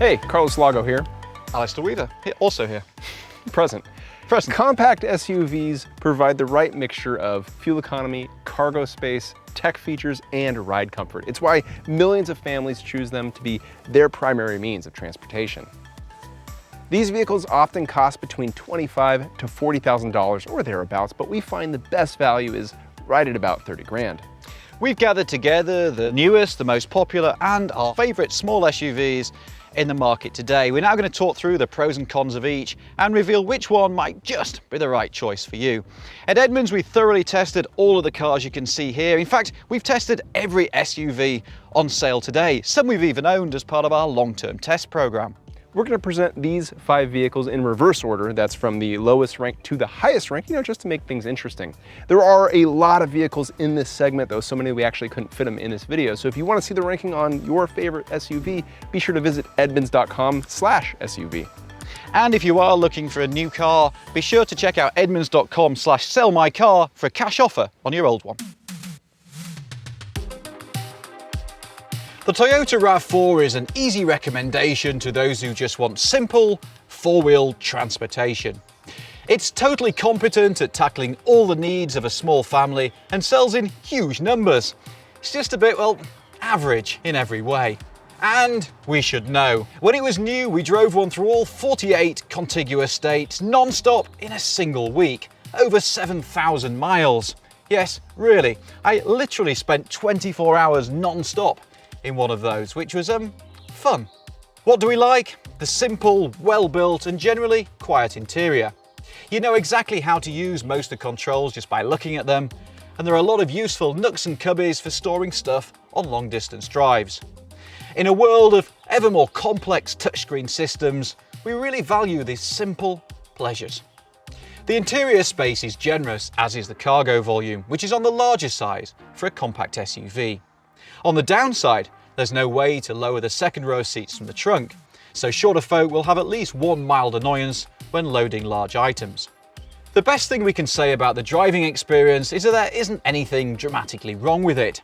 Hey, Carlos Lago here. Alistair Weaver, also here. Present. Compact SUVs provide the right mixture of fuel economy, cargo space, tech features, and ride comfort. It's why millions of families choose them to be their primary means of transportation. These vehicles often cost between $25,000 to $40,000 or thereabouts, but we find the best value is right at about 30 grand. We've gathered together the newest, the most popular, and our favorite small SUVs in the market today. We're now going to talk through the pros and cons of each and reveal which one might just be the right choice for you. At Edmunds, we thoroughly tested all of the cars you can see here. In fact, we've tested every SUV on sale today. Some we've even owned as part of our long-term test program. We're going to present these 5 vehicles in reverse order. That's from the lowest rank to the highest rank, just to make things interesting. There are a lot of vehicles in this segment, though, so many we actually couldn't fit them in this video. So if you want to see the ranking on your favorite SUV, be sure to visit edmunds.com/SUV. And if you are looking for a new car, be sure to check out edmunds.com/sellmycar for a cash offer on your old one. The Toyota RAV4 is an easy recommendation to those who just want simple, four-wheel transportation. It's totally competent at tackling all the needs of a small family and sells in huge numbers. It's just a bit, well, average in every way. And we should know. When it was new, we drove one through all 48 contiguous states, non-stop in a single week, over 7,000 miles. Yes, really, I literally spent 24 hours non-stop in one of those, which was fun. What do we like? The simple, well-built and generally quiet interior. You know exactly how to use most of the controls just by looking at them, and there are a lot of useful nooks and cubbies for storing stuff on long distance drives. In a world of ever more complex touchscreen systems, we really value these simple pleasures. The interior space is generous, as is the cargo volume, which is on the larger size for a compact SUV. On the downside, there's no way to lower the second row seats from the trunk, so shorter folk will have at least one mild annoyance when loading large items. The best thing we can say about the driving experience is that there isn't anything dramatically wrong with it.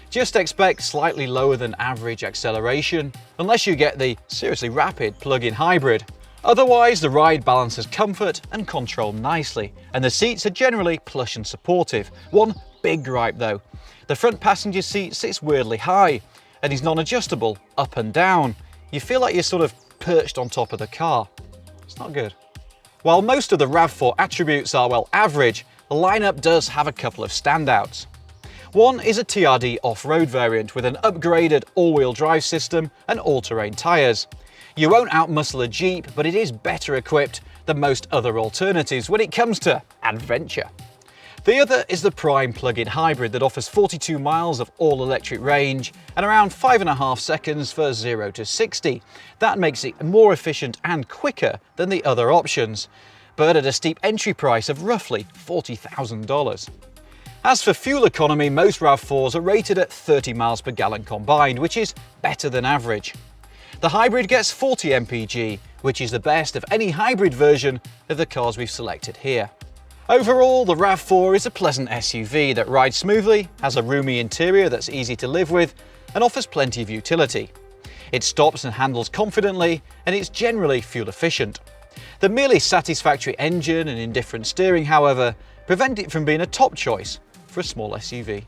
Just expect slightly lower than average acceleration, unless you get the seriously rapid plug-in hybrid. Otherwise, the ride balances comfort and control nicely, and the seats are generally plush and supportive. One big gripe though: the front passenger seat sits weirdly high and is non-adjustable up and down. You feel like you're sort of perched on top of the car. It's not good. While most of the RAV4 attributes are, well, average, the lineup does have a couple of standouts. One is a TRD off-road variant with an upgraded all-wheel drive system and all-terrain tyres. You won't outmuscle a Jeep, but it is better equipped than most other alternatives when it comes to adventure. The other is the Prime plug-in hybrid that offers 42 miles of all-electric range and around 5.5 seconds for 0 to 60. That makes it more efficient and quicker than the other options, but at a steep entry price of roughly $40,000. As for fuel economy, most RAV4s are rated at 30 miles per gallon combined, which is better than average. The hybrid gets 40 mpg, which is the best of any hybrid version of the cars we've selected here. Overall, the RAV4 is a pleasant SUV that rides smoothly, has a roomy interior that's easy to live with, and offers plenty of utility. It stops and handles confidently, and it's generally fuel efficient. The merely satisfactory engine and indifferent steering, however, prevent it from being a top choice for a small SUV.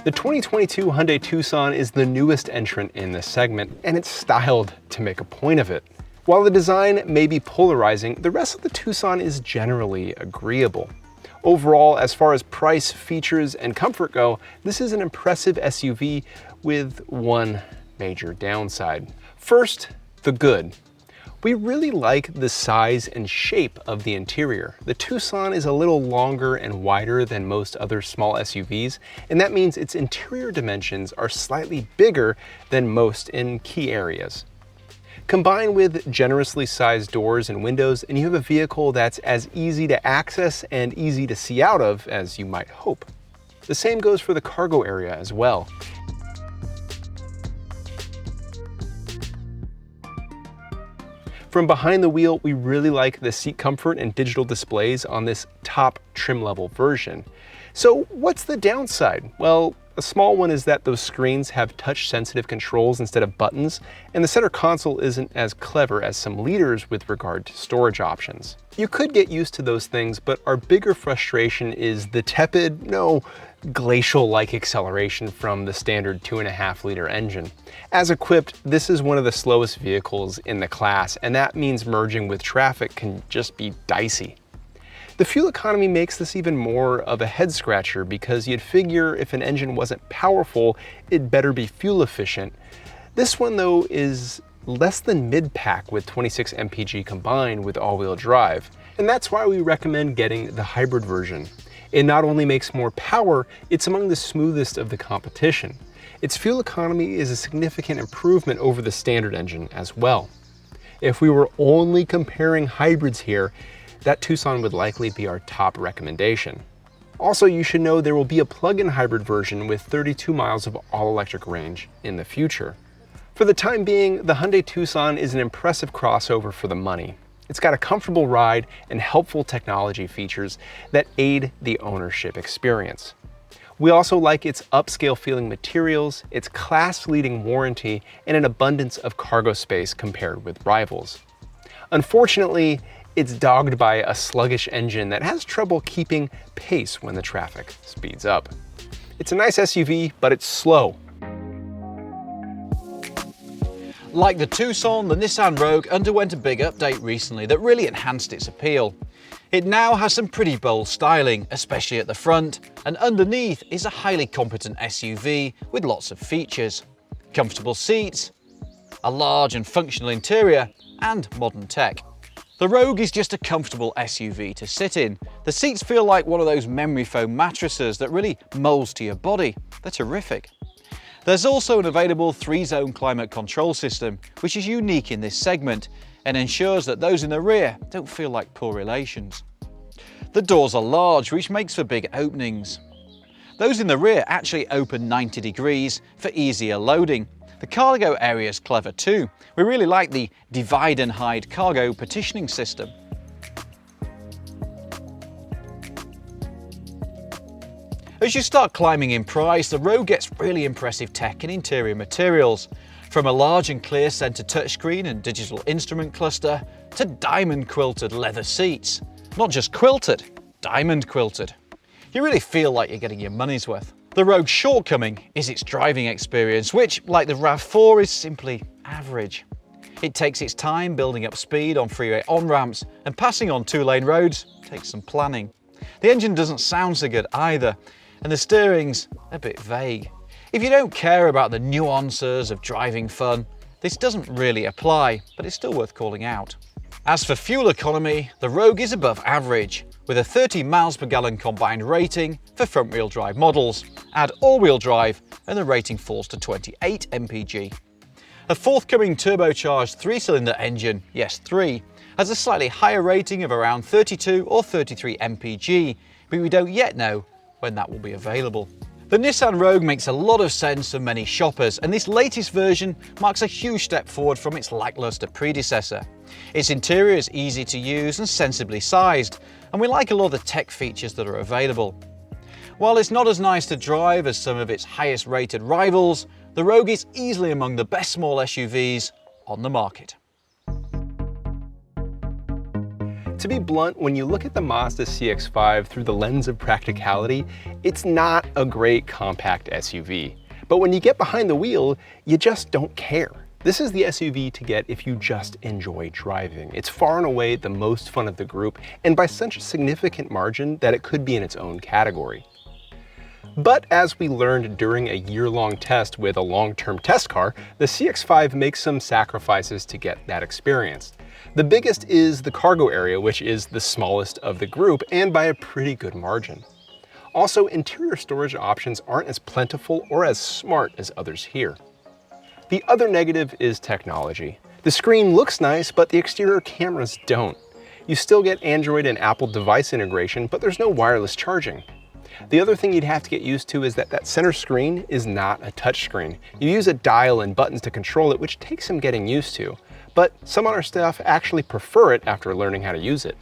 The 2022 Hyundai Tucson is the newest entrant in this segment, and it's styled to make a point of it. While the design may be polarizing, the rest of the Tucson is generally agreeable. Overall, as far as price, features, and comfort go, this is an impressive SUV with one major downside. First, the good. We really like the size and shape of the interior. The Tucson is a little longer and wider than most other small SUVs, and that means its interior dimensions are slightly bigger than most in key areas. Combined with generously sized doors and windows, and you have a vehicle that's as easy to access and easy to see out of as you might hope. The same goes for the cargo area as well. From behind the wheel, we really like the seat comfort and digital displays on this top trim level version. So what's the downside? Well, A small one is that those screens have touch-sensitive controls instead of buttons, and the center console isn't as clever as some leaders with regard to storage options. You could get used to those things, but our bigger frustration is the tepid, no, glacial-like acceleration from the standard 2.5-liter engine. As equipped, this is one of the slowest vehicles in the class, and that means merging with traffic can just be dicey. The fuel economy makes this even more of a head-scratcher because you'd figure if an engine wasn't powerful, it'd better be fuel efficient. This one, though, is less than mid-pack with 26 mpg combined with all-wheel drive, and that's why we recommend getting the hybrid version. It not only makes more power, it's among the smoothest of the competition. Its fuel economy is a significant improvement over the standard engine as well. If we were only comparing hybrids here, that Tucson would likely be our top recommendation. Also, you should know there will be a plug-in hybrid version with 32 miles of all-electric range in the future. For the time being, the Hyundai Tucson is an impressive crossover for the money. It's got a comfortable ride and helpful technology features that aid the ownership experience. We also like its upscale feeling materials, its class-leading warranty, and an abundance of cargo space compared with rivals. Unfortunately, it's dogged by a sluggish engine that has trouble keeping pace when the traffic speeds up. It's a nice SUV, but it's slow. Like the Tucson, the Nissan Rogue underwent a big update recently that really enhanced its appeal. It now has some pretty bold styling, especially at the front, and underneath is a highly competent SUV with lots of features. Comfortable seats, a large and functional interior, and modern tech. The Rogue is just a comfortable SUV to sit in. The seats feel like one of those memory foam mattresses that really molds to your body. They're terrific. There's also an available 3-zone climate control system, which is unique in this segment and ensures that those in the rear don't feel like poor relations. The doors are large, which makes for big openings. Those in the rear actually open 90 degrees for easier loading. The cargo area is clever too. We really like the divide and hide cargo partitioning system. As you start climbing in price, the Rogue gets really impressive tech and interior materials. From a large and clear center touchscreen and digital instrument cluster to diamond quilted leather seats. Not just quilted, diamond quilted. You really feel like you're getting your money's worth. The Rogue's shortcoming is its driving experience, which, like the RAV4, is simply average. It takes its time building up speed on freeway on-ramps, and passing on 2-lane roads takes some planning. The engine doesn't sound so good either, and the steering's a bit vague. If you don't care about the nuances of driving fun, this doesn't really apply, but it's still worth calling out. As for fuel economy, the Rogue is above average, with a 30 miles per gallon combined rating for front-wheel drive models. Add all-wheel drive and the rating falls to 28 mpg. A forthcoming turbocharged 3-cylinder engine, yes 3, has a slightly higher rating of around 32 or 33 mpg, but we don't yet know when that will be available. The Nissan Rogue makes a lot of sense for many shoppers, and this latest version marks a huge step forward from its lackluster predecessor. Its interior is easy to use and sensibly sized, and we like a lot of the tech features that are available. While it's not as nice to drive as some of its highest rated rivals, the Rogue is easily among the best small SUVs on the market. To be blunt, when you look at the Mazda CX-5 through the lens of practicality, it's not a great compact SUV. But when you get behind the wheel, you just don't care. This is the SUV to get if you just enjoy driving. It's far and away the most fun of the group, and by such a significant margin that it could be in its own category. But as we learned during a year-long test with a long-term test car, the CX-5 makes some sacrifices to get that experience. The biggest is the cargo area, which is the smallest of the group and by a pretty good margin. Also, interior storage options aren't as plentiful or as smart as others here. The other negative is technology. The screen looks nice, but the exterior cameras don't. You still get Android and Apple device integration, but there's no wireless charging. The other thing you'd have to get used to is that center screen is not a touchscreen. You use a dial and buttons to control it, which takes some getting used to. But some on our staff actually prefer it after learning how to use it.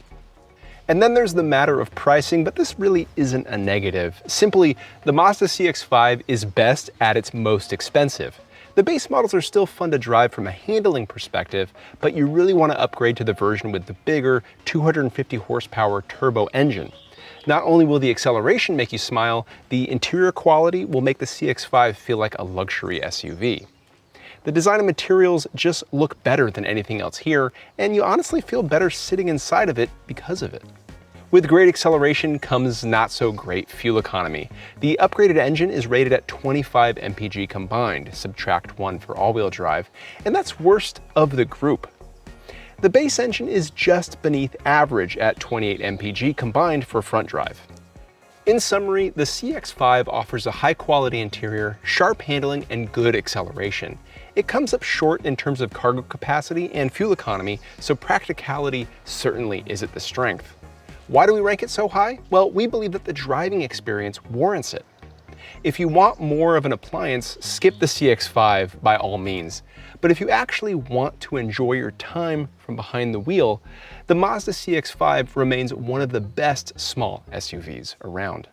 And then there's the matter of pricing, but this really isn't a negative. Simply, the Mazda CX-5 is best at its most expensive. The base models are still fun to drive from a handling perspective, but you really want to upgrade to the version with the bigger 250 horsepower turbo engine. Not only will the acceleration make you smile, the interior quality will make the CX-5 feel like a luxury SUV. The design and materials just look better than anything else here, and you honestly feel better sitting inside of it because of it. With great acceleration comes not so great fuel economy. The upgraded engine is rated at 25 mpg combined, subtract 1 for all-wheel drive, and that's worst of the group. The base engine is just beneath average at 28 mpg combined for front drive. In summary, the CX-5 offers a high-quality interior, sharp handling, and good acceleration. It comes up short in terms of cargo capacity and fuel economy, so practicality certainly isn't the strength. Why do we rank it so high? Well, we believe that the driving experience warrants it. If you want more of an appliance, skip the CX-5 by all means. But if you actually want to enjoy your time from behind the wheel, the Mazda CX-5 remains one of the best small SUVs around.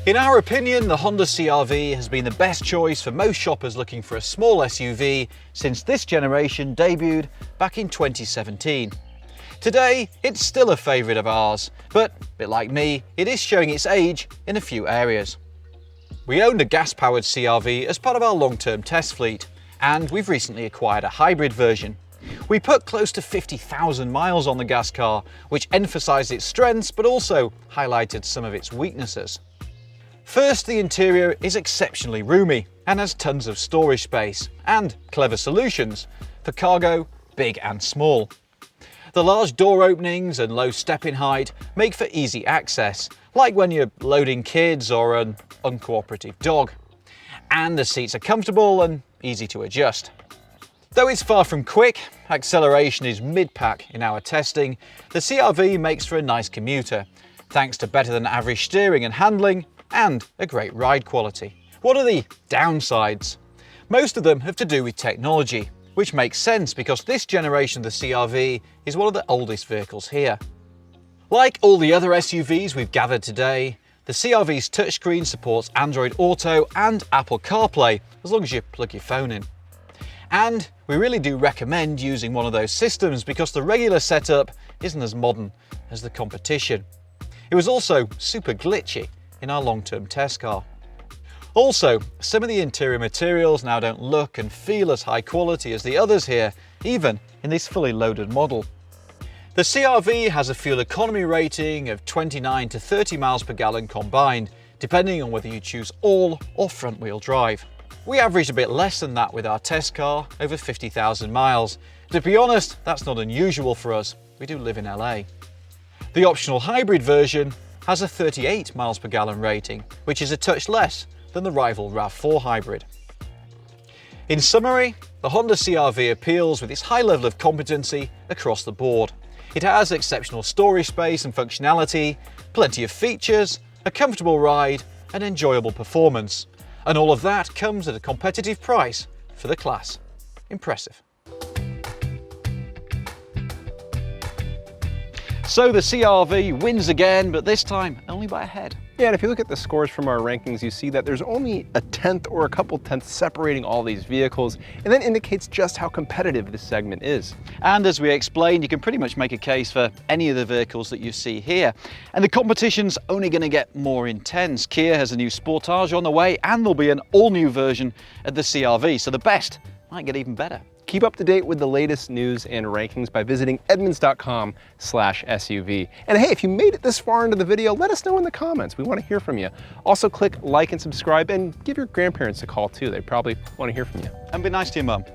In our opinion, the Honda CR-V has been the best choice for most shoppers looking for a small SUV since this generation debuted back in 2017. Today, it's still a favourite of ours, but a bit like me, it is showing its age in a few areas. We owned a gas-powered CR-V as part of our long-term test fleet, and we've recently acquired a hybrid version. We put close to 50,000 miles on the gas car, which emphasised its strengths but also highlighted some of its weaknesses. First, the interior is exceptionally roomy and has tons of storage space and clever solutions for cargo, big and small. The large door openings and low step-in height make for easy access, like when you're loading kids or an uncooperative dog. And the seats are comfortable and easy to adjust. Though it's far from quick, acceleration is mid-pack in our testing, the CR-V makes for a nice commuter, thanks to better than average steering and handling, and a great ride quality. What are the downsides? Most of them have to do with technology, which makes sense because this generation of the CR-V is one of the oldest vehicles here. Like all the other SUVs we've gathered today, the CR-V's touchscreen supports Android Auto and Apple CarPlay, as long as you plug your phone in. And we really do recommend using one of those systems because the regular setup isn't as modern as the competition. It was also super glitchy in our long-term test car. Also, some of the interior materials now don't look and feel as high quality as the others here, even in this fully loaded model. The CR-V has a fuel economy rating of 29 to 30 miles per gallon combined, depending on whether you choose all or front wheel drive. We averaged a bit less than that with our test car, over 50,000 miles. To be honest, that's not unusual for us. We do live in LA. The optional hybrid version has a 38 miles per gallon rating, which is a touch less than the rival RAV4 hybrid. In summary, the Honda CR-V appeals with its high level of competency across the board. It has exceptional storage space and functionality, plenty of features, a comfortable ride, and enjoyable performance. And all of that comes at a competitive price for the class. Impressive. So the CR-V wins again, but this time only by a head. Yeah, and if you look at the scores from our rankings, you see that there's only a tenth or a couple tenths separating all these vehicles, and that indicates just how competitive this segment is. And as we explained, you can pretty much make a case for any of the vehicles that you see here. And the competition's only going to get more intense. Kia has a new Sportage on the way, and there'll be an all-new version of the CR-V, so the best might get even better. Keep up to date with the latest news and rankings by visiting edmunds.com/SUV. And hey, if you made it this far into the video, let us know in the comments. We want to hear from you. Also click like and subscribe and give your grandparents a call too. They probably want to hear from you. And be nice to your mum.